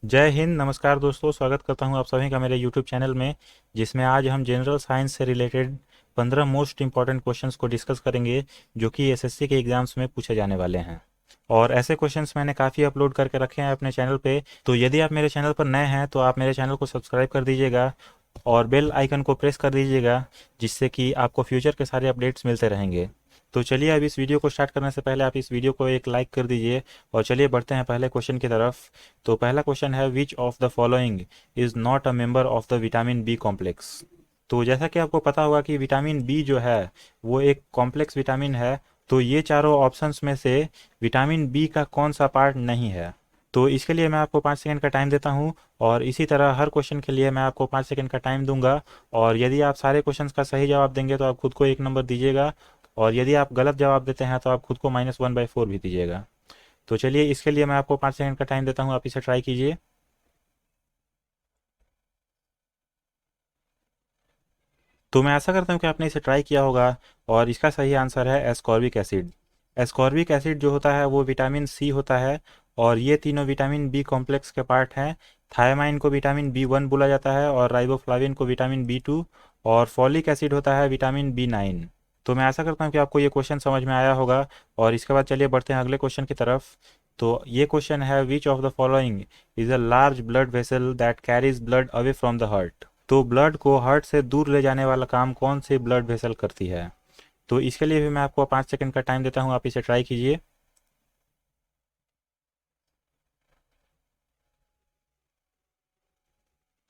जय हिंद। नमस्कार दोस्तों, स्वागत करता हूं आप सभी का मेरे YouTube चैनल में, जिसमें आज हम जनरल साइंस से रिलेटेड 15 मोस्ट इंपॉर्टेंट क्वेश्चंस को डिस्कस करेंगे जो कि एसएससी के एग्जाम्स में पूछे जाने वाले हैं। और ऐसे क्वेश्चंस मैंने काफ़ी अपलोड करके रखे हैं अपने चैनल पे, तो यदि आप मेरे चैनल पर नए हैं तो आप मेरे चैनल को सब्सक्राइब कर दीजिएगा और बेल आइकन को प्रेस कर दीजिएगा, जिससे कि आपको फ्यूचर के सारे अपडेट्स मिलते रहेंगे। तो चलिए, अब इस वीडियो को स्टार्ट करने से पहले आप इस वीडियो को एक लाइक कर दीजिए और चलिए बढ़ते हैं पहले क्वेश्चन की तरफ। तो पहला क्वेश्चन है, which of the following is not a member of the vitamin B complex. तो जैसा कि आपको पता होगा कि विटामिन बी जो है वो एक कॉम्प्लेक्स विटामिन है। तो ये चारों ऑप्शंस में से विटामिन बी का कौन सा पार्ट नहीं है? तो इसके लिए मैं आपको 5 सेकंड का टाइम देता हूँ और इसी तरह हर क्वेश्चन के लिए मैं आपको 5 सेकंड का टाइम दूंगा। और यदि आप सारे क्वेश्चंस का सही जवाब देंगे तो आप खुद को 1 नंबर दीजिएगा, और यदि आप गलत जवाब देते हैं तो आप खुद को -1/4 भी दीजिएगा। तो चलिए, इसके लिए मैं आपको 5 सेकंड का टाइम देता हूँ, आप इसे ट्राई कीजिए। तो मैं आशा करता हूँ कि आपने इसे ट्राई किया होगा और इसका सही आंसर है एस्कॉर्बिक एसिड। एस्कॉर्बिक एसिड जो होता है वो विटामिन सी होता है, और ये तीनों विटामिन बी कॉम्प्लेक्स के पार्ट हैं। थायमाइन को विटामिन बी 1 बोला जाता है, और राइबोफ्लाविन को विटामिन बी 2, और फॉलिक एसिड होता है विटामिन बी 9। तो मैं आशा करता हूँ कि आपको ये क्वेश्चन समझ में आया होगा। और इसके बाद चलिए बढ़ते हैं अगले क्वेश्चन की तरफ। तो ये क्वेश्चन है, which of the following is a large blood vessel that carries blood away from the heart. तो ब्लड को हार्ट से दूर ले जाने वाला काम कौन सी ब्लड वेसल करती है? तो इसके लिए भी मैं आपको 5 सेकंड का टाइम देता हूँ, आप इसे ट्राई कीजिए।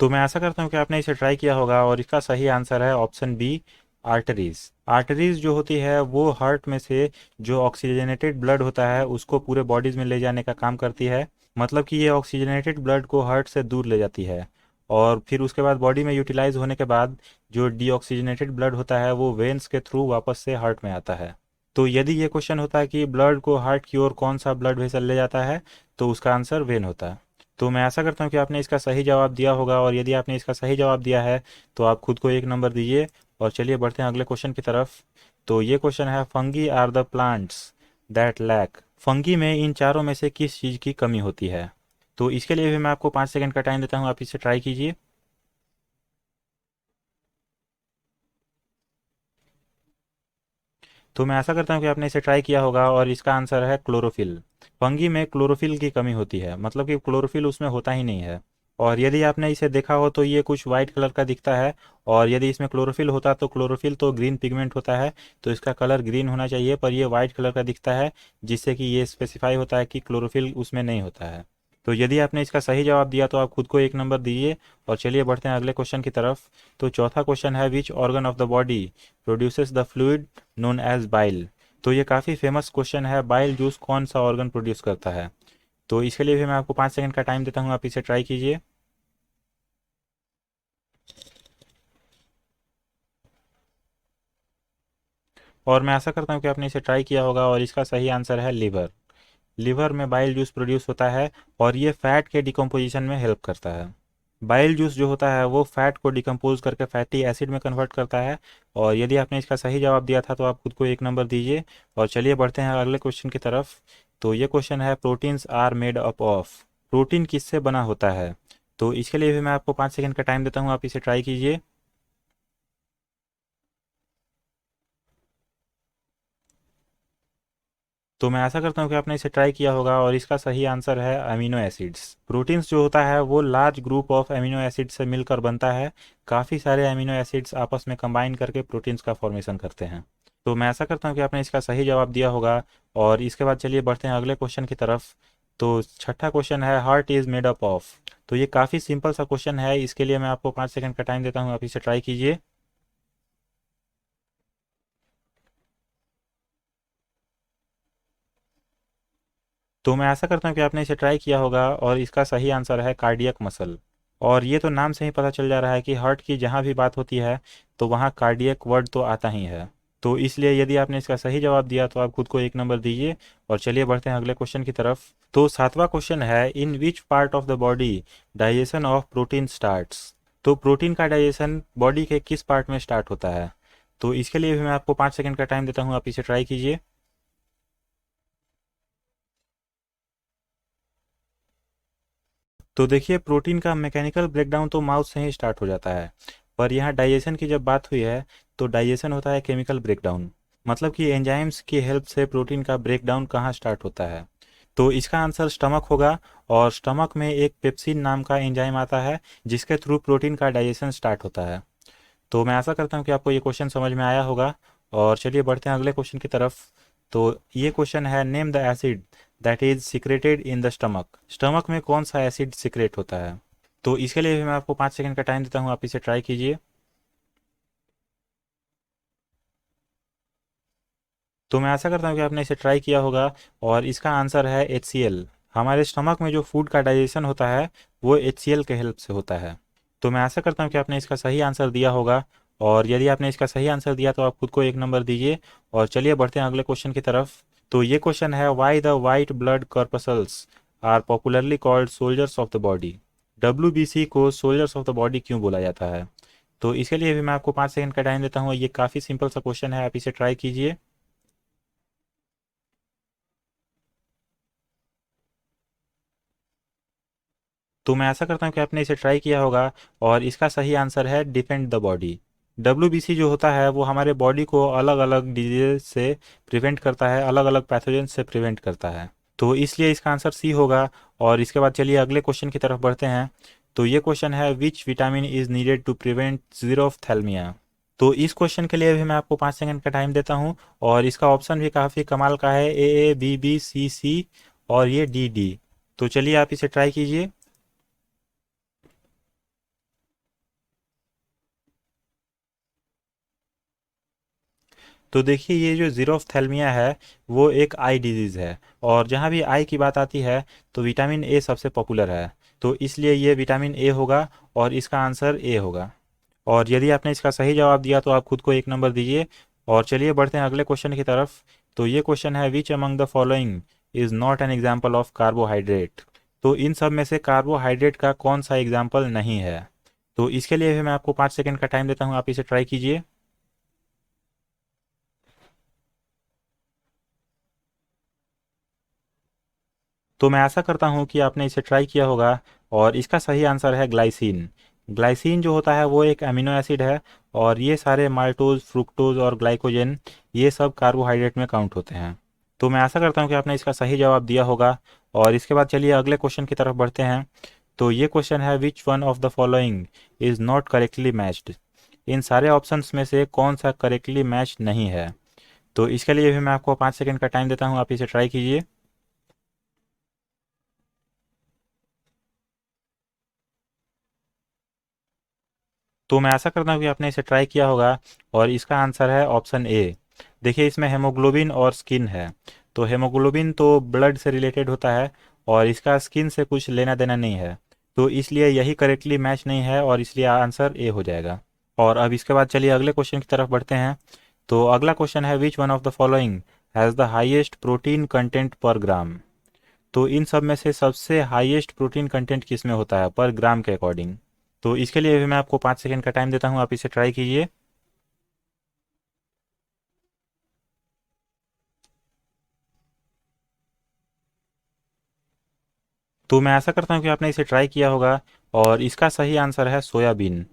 तो मैं आशा करता हूँ कि आपने इसे ट्राई किया होगा और इसका सही आंसर है ऑप्शन बी, आर्टरीज। आर्टरीज जो होती है वो हार्ट में से जो ऑक्सीजनेटेड ब्लड होता है उसको पूरे बॉडीज में ले जाने का काम करती है। मतलब कि ये ऑक्सीजनेटेड ब्लड को हार्ट से दूर ले जाती है, और फिर उसके बाद बॉडी में यूटिलाइज होने के बाद जो डीऑक्सीजनेटेड ब्लड होता है वो वेन्स के थ्रू वापस से हार्ट में आता है। तो यदि ये क्वेश्चन होता है कि ब्लड को हार्ट की ओर कौन सा ब्लड वेसल ले जाता है, तो उसका आंसर वेन होता है। तो मैं आशा करता हूँ कि आपने इसका सही जवाब दिया होगा, और यदि आपने इसका सही जवाब दिया है तो आप खुद को 1 नंबर दीजिए। और चलिए बढ़ते हैं अगले क्वेश्चन की तरफ। तो ये क्वेश्चन है, fungi are the plants that lack. Fungi में इन चारों में से किस चीज़ की कमी होती है? तो इसके लिए भी मैं आपको 5 सेकंड का टाइम देता हूँ, आप इसे ट्राई कीजिए। तो मैं आशा करता हूँ कि आपने इसे ट्राई किया होगा और इसका आंसर है क्लोरोफिल। फंगी में क्लोरोफिल की कमी होती है, मतलब कि क्लोरोफिल उसमें होता ही नहीं है। और यदि आपने इसे देखा हो तो ये कुछ वाइट कलर का दिखता है, और यदि इसमें क्लोरोफिल होता तो क्लोरोफिल तो ग्रीन पिगमेंट होता है, तो इसका कलर ग्रीन होना चाहिए, पर ये वाइट कलर का दिखता है, जिससे कि ये स्पेसिफाई होता है कि क्लोरोफिल उसमें नहीं होता है। तो यदि आपने इसका सही जवाब दिया तो आप खुद को 1 नंबर दीजिए। और चलिए बढ़ते हैं अगले क्वेश्चन की तरफ। तो चौथा क्वेश्चन है, which organ of the body produces the fluid known as bile. तो ये काफ़ी फेमस क्वेश्चन है, बाइल जूस कौन सा ऑर्गन प्रोड्यूस करता है? तो इसके लिए भी मैं आपको 5 सेकंड का टाइम देता हूँ, आप इसे ट्राई कीजिए। और मैं आशा करता हूँ कि आपने इसे ट्राई किया होगा और इसका सही आंसर है लिवर। लिवर में बाइल जूस प्रोड्यूस होता है, और ये फैट के डिकम्पोजिशन में हेल्प करता है। बाइल जूस जो होता है वो फैट को डिकम्पोज करके फैटी एसिड में कन्वर्ट करता है। और यदि आपने इसका सही जवाब दिया था तो आप खुद को 1 नंबर दीजिए। और चलिए बढ़ते हैं अगले क्वेश्चन की तरफ। तो ये क्वेश्चन है, proteins are made up of. Protein किससे बना होता है? तो इसके लिए भी मैं आपको 5 सेकंड का टाइम देता हूँ, आप इसे ट्राई कीजिए। तो मैं आशा करता हूँ कि आपने इसे ट्राई किया होगा और इसका सही आंसर है अमीनो एसिड्स। प्रोटीन्स जो होता है वो large group of amino acid से मिलकर बनता है। काफ़ी सारे अमीनो एसिड्स आपस में कंबाइन करके प्रोटीन्स का फॉर्मेशन करते हैं। तो मैं आशा करता हूँ कि आपने इसका सही जवाब दिया होगा। और इसके बाद चलिए बढ़ते हैं अगले क्वेश्चन की तरफ। तो छठा क्वेश्चन है, heart is made up of. तो ये काफ़ी सिंपल सा क्वेश्चन है, इसके लिए मैं आपको 5 सेकंड का टाइम देता हूँ, आप इसे ट्राई कीजिए। तो मैं आशा करता हूँ कि आपने इसे ट्राई किया होगा और इसका सही आंसर है कार्डियक मसल। और ये तो नाम से ही पता चल जा रहा है कि हार्ट की जहाँ भी बात होती है तो वहाँ कार्डियक वर्ड तो आता ही है। तो इसलिए यदि आपने इसका सही जवाब दिया तो आप खुद को 1 नंबर दीजिए। और चलिए बढ़ते हैं अगले क्वेश्चन की तरफ। तो सातवां क्वेश्चन है, in which part of the body digestion of protein starts. तो प्रोटीन का डाइजेशन बॉडी के किस पार्ट में स्टार्ट होता है? तो इसके लिए भी मैं आपको 5 सेकंड का टाइम देता हूँ, आप इसे ट्राई कीजिए। तो देखिए, प्रोटीन का मैकेनिकल ब्रेकडाउन तो माउथ से ही स्टार्ट हो जाता है, पर यहाँ डाइजेशन की जब बात हुई है तो डाइजेशन होता है केमिकल ब्रेकडाउन। मतलब कि एंजाइम्स की हेल्प से प्रोटीन का ब्रेकडाउन कहाँ स्टार्ट होता है, तो इसका आंसर स्टमक होगा। और स्टमक में एक पेप्सिन नाम का एंजाइम आता है जिसके थ्रू प्रोटीन का डाइजेशन स्टार्ट होता है। तो मैं आशा करता हूँ कि आपको ये क्वेश्चन समझ में आया होगा। और चलिए बढ़ते हैं अगले क्वेश्चन की तरफ। तो ये क्वेश्चन है, name the acid that is secreted in the stomach. Stomach में कौन सा एसिड सिक्रेट होता है? तो इसके लिए भी मैं आपको 5 सेकंड का टाइम देता हूँ, आप इसे ट्राई कीजिए। तो मैं आशा करता हूँ कि आपने इसे ट्राई किया होगा और इसका आंसर है HCl। हमारे स्टमक में जो फूड का डाइजेशन होता है वो HCl के हेल्प से होता है। तो मैं आशा करता हूँ कि आपने इसका सही आंसर दिया होगा। और यदि आपने इसका सही आंसर दिया तो आप खुद को 1 नंबर दीजिए। और चलिए बढ़ते हैं अगले क्वेश्चन की तरफ। तो ये क्वेश्चन है, why the white blood corpuscles are popularly called soldiers of the body. WBC को सोल्जर्स ऑफ द बॉडी क्यों बोला जाता है? तो इसके लिए भी मैं आपको 5 सेकंड का टाइम देता हूँ। ये काफ़ी सिंपल सा क्वेश्चन है, आप इसे ट्राई कीजिए। तो मैं आशा करता हूँ कि आपने इसे ट्राई किया होगा। और इसका सही आंसर है डिफेंड द बॉडी। WBC जो होता है वो हमारे बॉडी को अलग अलग डिजीज से प्रिवेंट करता है, अलग अलग पैथोजन से प्रिवेंट करता है। तो इसलिए इसका आंसर सी होगा। और इसके बाद चलिए अगले क्वेश्चन की तरफ बढ़ते हैं। तो ये क्वेश्चन है, which vitamin is needed to prevent xerophthalmia. तो इस क्वेश्चन के लिए भी मैं आपको 5 सेकंड का टाइम देता हूँ। और इसका ऑप्शन भी काफ़ी कमाल का है, AA, BB, CC और ये DD। तो चलिए आप इसे ट्राई कीजिए। तो देखिए, ये जो ज़ीरोफ्थैल्मिया है वो एक आई डिजीज़ है। और जहाँ भी आई की बात आती है तो विटामिन ए सबसे पॉपुलर है। तो इसलिए ये विटामिन ए होगा और इसका आंसर ए होगा। और यदि आपने इसका सही जवाब दिया तो आप खुद को 1 नंबर दीजिए। और चलिए बढ़ते हैं अगले क्वेश्चन की तरफ। तो ये क्वेश्चन है, which among the following is not an example of carbohydrate. तो इन सब में से कार्बोहाइड्रेट का कौन सा एग्जाम्पल नहीं है? तो इसके लिए भी मैं आपको 5 सेकंड का टाइम देता हूँ, आप इसे ट्राई कीजिए। तो मैं आशा करता हूँ कि आपने इसे ट्राई किया होगा। और इसका सही आंसर है ग्लाइसिन। ग्लाइसिन जो होता है वो एक अमीनो एसिड है। और ये सारे माल्टोज, फ्रुक्टोज और ग्लाइकोजन ये सब कार्बोहाइड्रेट में काउंट होते हैं। तो मैं आशा करता हूँ कि आपने इसका सही जवाब दिया होगा। और इसके बाद चलिए अगले क्वेश्चन की तरफ बढ़ते हैं। तो ये क्वेश्चन है, which one of the following is not correctly matched. इन सारे ऑप्शंस में से कौन सा करेक्टली मैच नहीं है? तो इसके लिए भी मैं आपको 5 सेकंड का टाइम देता हूँ, आप इसे ट्राई कीजिए। तो मैं आशा करता हूँ कि आपने इसे ट्राई किया होगा। और इसका आंसर है ऑप्शन ए। देखिए, इसमें हेमोग्लोबिन और स्किन है। तो हेमोग्लोबिन तो ब्लड से रिलेटेड होता है और इसका स्किन से कुछ लेना देना नहीं है। तो इसलिए यही करेक्टली मैच नहीं है और इसलिए आंसर ए हो जाएगा। और अब इसके बाद चलिए अगले क्वेश्चन की तरफ बढ़ते हैं। तो अगला क्वेश्चन है, which one of the following has the highest protein content पर ग्राम। तो इन सब में से सबसे हाईएस्ट प्रोटीन कंटेंट किस में होता है पर ग्राम के अकॉर्डिंग? तो इसके लिए भी मैं आपको 5 सेकंड का टाइम देता हूँ, आप इसे ट्राई कीजिए। तो मैं आशा करता हूँ कि आपने इसे ट्राई किया होगा। और इसका सही आंसर है सोयाबीन।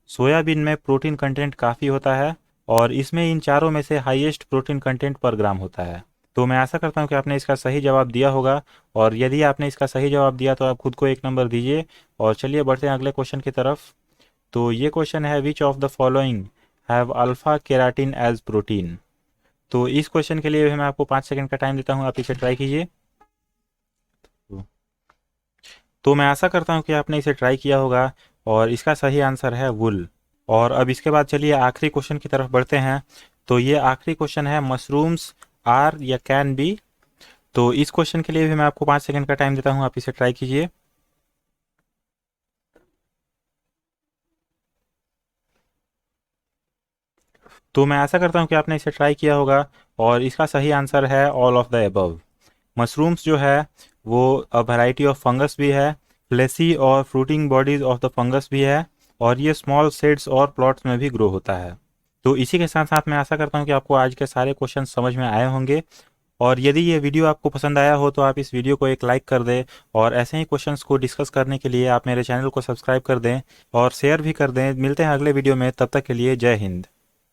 सोयाबीन में प्रोटीन कंटेंट काफ़ी होता है। और इसमें इन चारों में से हाईएस्ट प्रोटीन कंटेंट पर ग्राम होता है। तो मैं आशा करता हूँ कि आपने इसका सही जवाब दिया होगा। और यदि आपने इसका सही जवाब दिया तो आप खुद को 1 नंबर दीजिए। और चलिए बढ़ते हैं अगले क्वेश्चन की तरफ। तो ये क्वेश्चन है, which of the following have alpha keratin as protein. तो इस क्वेश्चन के लिए भी मैं आपको 5 सेकंड का टाइम देता हूँ, आप इसे ट्राई कीजिए। तो मैं आशा करता हूँ कि आपने इसे ट्राई किया होगा। और इसका सही आंसर है वुल। और अब इसके बाद चलिए आखिरी क्वेश्चन की तरफ बढ़ते हैं। तो ये आखिरी क्वेश्चन है, मशरूम्स आर या कैन बी। तो इस क्वेश्चन के लिए भी मैं आपको 5 सेकंड का टाइम देता हूँ, आप इसे ट्राई कीजिए। तो मैं आशा करता हूँ कि आपने इसे ट्राई किया होगा। और इसका सही आंसर है all of the above. Mushrooms जो है वो अ वैरायटी ऑफ फंगस भी है, फ्लेसी और fruiting bodies of the fungus भी है। और ये स्मॉल सीड्स और प्लॉट्स में भी ग्रो होता है। तो इसी के साथ साथ मैं आशा करता हूँ कि आपको आज के सारे क्वेश्चन समझ में आए होंगे। और यदि ये वीडियो आपको पसंद आया हो तो आप इस वीडियो को एक लाइक कर दें, और ऐसे ही क्वेश्चंस को डिस्कस करने के लिए आप मेरे चैनल को सब्सक्राइब कर दें और शेयर भी कर दें। मिलते हैं अगले वीडियो में, तब तक के लिए जय हिंद।